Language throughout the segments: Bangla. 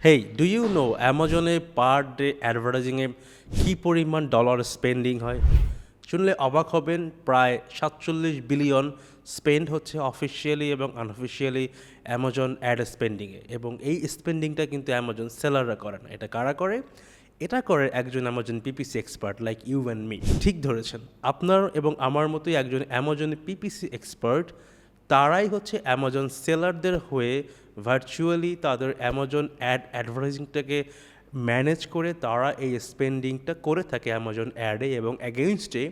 হেই, ডু ইউ নো অ্যামাজনে পার ডে অ্যাডভার্টাইজিংয়ে কী পরিমাণ ডলার স্পেন্ডিং হয়? শুনলে অবাক হবেন, প্রায় ৪৭ বিলিয়ন স্পেন্ড হচ্ছে অফিসিয়ালি এবং আনঅফিসিয়ালি অ্যামাজন অ্যাড স্পেন্ডিংয়ে, এবং এই স্পেন্ডিংটা কিন্তু অ্যামাজন সেলাররা করে না। এটা কারা করে? এটা করে একজন Amazon PPC expert like you and me. ঠিক ধরেছেন, আপনার এবং আমার মতোই একজন অ্যামাজন পিপিসি এক্সপার্ট। তারাই হচ্ছে অ্যামাজন সেলারদের হয়ে ভার্চুয়ালি তাদের অ্যামাজন অ্যাডভার্টাইজিংটাকে ম্যানেজ করে তারা এই স্পেন্ডিংটা করে থাকে অ্যামাজন অ্যাডে, এবং অ্যাগেইনস্টে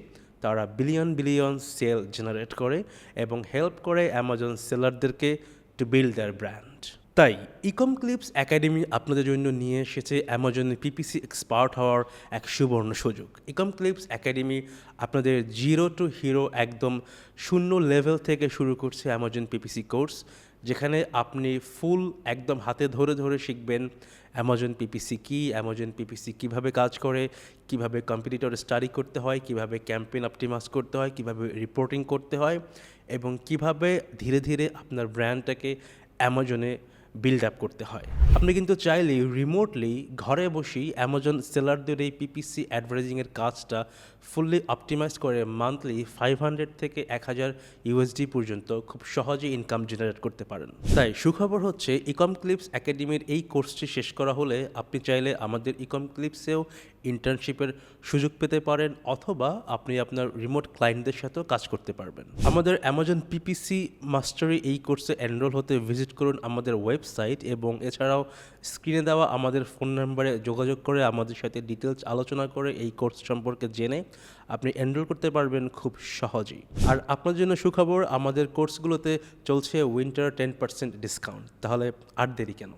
তারা বিলিয়ন বিলিয়ন সেল জেনারেট করে এবং হেল্প করে অ্যামাজন সেলারদেরকে টু বিল্ড দেয়ার ব্র্যান্ড। তাই ইকম ক্লিপস একাডেমি আপনাদের জন্য নিয়ে এসেছে অ্যামাজনের পিপিসি এক্সপার্ট হওয়ার এক সুবর্ণ সুযোগ। ইকম ক্লিপস একাডেমি আপনাদের জিরো টু হিরো, একদম শূন্য লেভেল থেকে শুরু করছে অ্যামাজন পিপিসি কোর্স, যেখানে আপনি ফুল একদম হাতে ধরে ধরে শিখবেন অ্যামাজন পিপিসি কী, অ্যামাজন পিপিসি কীভাবে কাজ করে, কীভাবে কম্পিটিটর স্টাডি করতে হয়, কীভাবে ক্যাম্পেইন অপটিমাইজ করতে হয়, কীভাবে রিপোর্টিং করতে হয়, এবং কীভাবে ধীরে ধীরে আপনার ব্র্যান্ডটাকে অ্যামাজনে বিল্ড আপ করতে হয়। আপনি কিন্তু চাইলেই রিমোটলি ঘরে বসেই অ্যামাজন সেলারদের এই পিপিসি অ্যাডভার্টাইজিংয়ের কাজটা ফুললি অপটিমাইজ করে মান্থলি 500 থেকে 1000 ইউএসডি পর্যন্ত খুব সহজে ইনকাম জেনারেট করতে পারেন। তাই সুখবর হচ্ছে, ইকম ক্লিপস একাডেমির এই কোর্সটি শেষ করা হলে আপনি চাইলে আমাদের ইকম ক্লিপসেও ইন্টার্নশিপের সুযোগ পেতে পারেন, অথবা আপনি আপনার রিমোট ক্লায়েন্টদের সাথেও কাজ করতে পারবেন। আমাদের অ্যামাজন পিপিসি মাস্টারি এই কোর্সে এনরোল হতে ভিজিট করুন আমাদের ওয়েবসাইট, এবং এছাড়াও স্ক্রিনে দেওয়া আমাদের ফোন নাম্বারে যোগাযোগ করে আমাদের সাথে ডিটেলস আলোচনা করে এই কোর্স সম্পর্কে জেনে আপনি এনরোল করতে পারবেন খুব সহজেই। আর আপনার জন্য সুখবর, আমাদের কোর্সগুলোতে চলছে উইন্টার 10% ডিসকাউন্ট। তাহলে আর দেরি কেন?